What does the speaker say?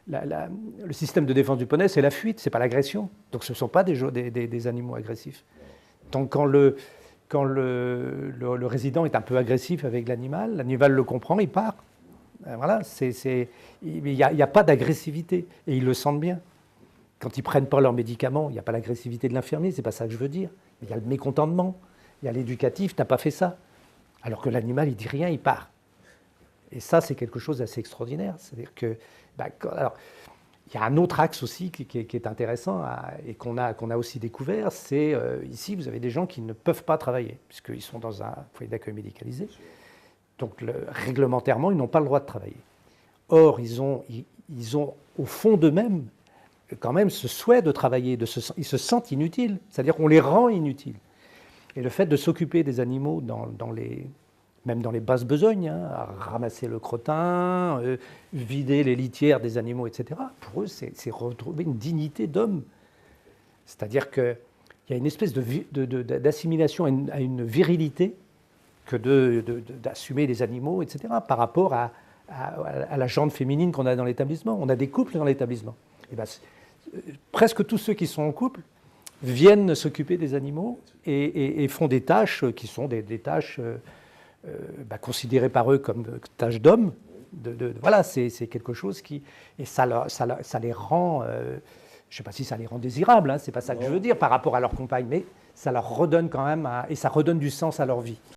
le système de défense du poney, c'est la fuite, c'est pas l'agression. Donc ce ne sont pas des animaux agressifs. Donc quand le résident est un peu agressif avec l'animal le comprend, il part. Voilà, il n'y a pas d'agressivité et ils le sentent bien. Quand ils ne prennent pas leurs médicaments, il n'y a pas l'agressivité de l'infirmier, c'est pas ça que je veux dire. Mais il y a le mécontentement, il y a l'éducatif, t'as pas fait ça. Alors que l'animal, il dit rien, il part. Et ça, c'est quelque chose d'assez extraordinaire. C'est-à-dire que, alors, il y a un autre axe aussi qui est intéressant et qu'on a aussi découvert, c'est ici, vous avez des gens qui ne peuvent pas travailler, puisqu'ils sont dans un foyer d'accueil médicalisé. Donc, réglementairement, ils n'ont pas le droit de travailler. Or, ils ont au fond d'eux-mêmes, quand même, ce souhait de travailler, ils se sentent inutiles, c'est-à-dire qu'on les rend inutiles. Et le fait de s'occuper des animaux même dans les basses besognes, hein, à ramasser le crottin, vider les litières des animaux, etc., pour eux, c'est retrouver une dignité d'homme. C'est-à-dire qu'il y a une espèce d'assimilation à une virilité que d'assumer les animaux, etc., par rapport à la gente féminine qu'on a dans l'établissement. On a des couples dans l'établissement. Et presque tous ceux qui sont en couple viennent s'occuper des animaux et font des tâches qui sont des tâches considérées par eux comme tâches d'hommes. Voilà, c'est quelque chose qui... Et ça les rend... je ne sais pas si ça les rend désirables, hein, c'est pas ça que je veux dire par rapport à leur compagne, mais ça leur redonne quand même... et ça redonne du sens à leur vie.